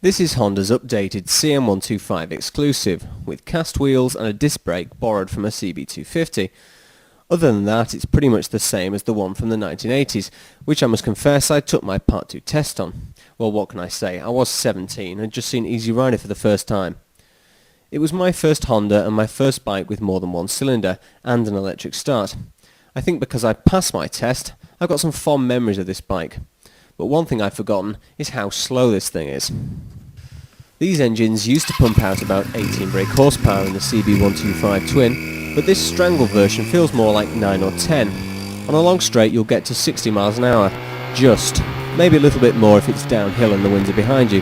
This is Honda's updated CM125 exclusive, with cast wheels and a disc brake borrowed from a CB250. Other than that, it's pretty much the same as the one from the 1980s, which I must confess I took my Part 2 test on. Well, what can I say, I was 17 and had just seen Easy Rider for the first time. It was my first Honda and my first bike with more than one cylinder and an electric start. I think because I passed my test, I've got some fond memories of this bike. But one thing I've forgotten is how slow this thing is. These engines used to pump out about 18 brake horsepower in the CB125 Twin, but this strangled version feels more like 9 or 10. On a long straight you'll get to 60 miles an hour, just. Maybe a little bit more if it's downhill and the winds are behind you,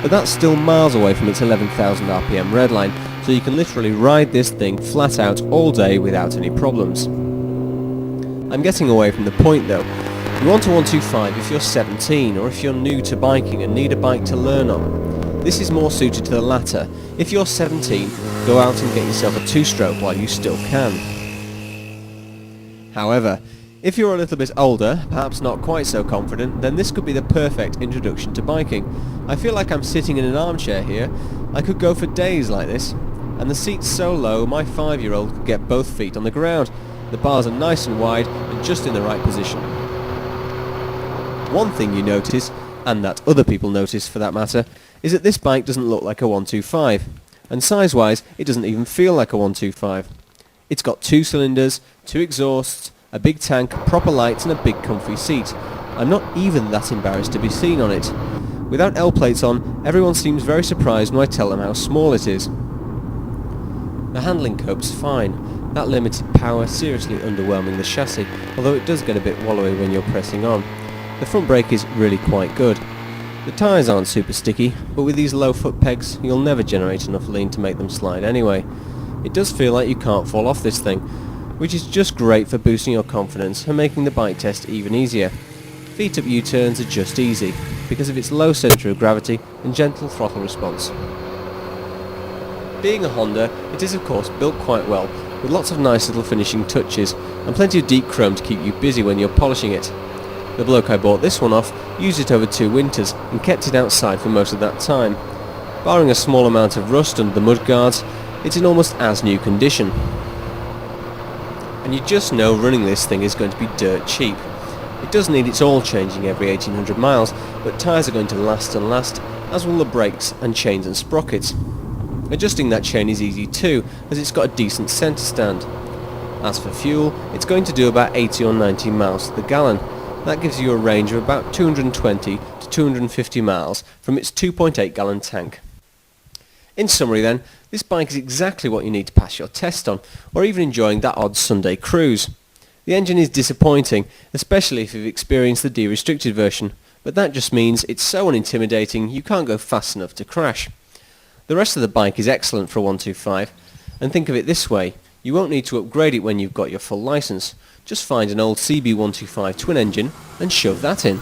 but that's still miles away from its 11,000 RPM redline, so you can literally ride this thing flat out all day without any problems. I'm getting away from the point though. You want a 125 if you're 17 or if you're new to biking and need a bike to learn on. This is more suited to the latter. If you're 17, go out and get yourself a two-stroke while you still can. However, if you're a little bit older, perhaps not quite so confident, then this could be the perfect introduction to biking. I feel like I'm sitting in an armchair here. I could go for days like this. And the seat's so low, my 5-year-old could get both feet on the ground. The bars are nice and wide and just in the right position. One thing you notice, and that other people notice for that matter, is that this bike doesn't look like a 125. And size-wise, it doesn't even feel like a 125. It's got 2 cylinders, 2 exhausts, a big tank, proper lights and a big comfy seat. I'm not even that embarrassed to be seen on it. Without L plates on, everyone seems very surprised when I tell them how small it is. The handling cope's fine. That limited power seriously underwhelming the chassis, although it does get a bit wallowy when you're pressing on. The front brake is really quite good. The tyres aren't super sticky, but with these low foot pegs you'll never generate enough lean to make them slide anyway. It does feel like you can't fall off this thing, which is just great for boosting your confidence and making the bike test even easier. Feet up U-turns are just easy, because of its low centre of gravity and gentle throttle response. Being a Honda, it is of course built quite well, with lots of nice little finishing touches, and plenty of deep chrome to keep you busy when you're polishing it. The bloke I bought this one off used it over 2 winters and kept it outside for most of that time. Barring a small amount of rust under the mudguards, it's in almost as new condition. And you just know running this thing is going to be dirt cheap. It does need its oil changing every 1800 miles, but tyres are going to last and last, as will the brakes and chains and sprockets. Adjusting that chain is easy too, as it's got a decent centre stand. As for fuel, it's going to do about 80 or 90 miles to the gallon. That gives you a range of about 220 to 250 miles from its 2.8 gallon tank. In summary then, this bike is exactly what you need to pass your test on, or even enjoying that odd Sunday cruise. The engine is disappointing, especially if you've experienced the de-restricted version, but that just means it's so unintimidating you can't go fast enough to crash. The rest of the bike is excellent for a 125, and think of it this way, you won't need to upgrade it when you've got your full licence. Just find an old CB125 twin engine and shove that in.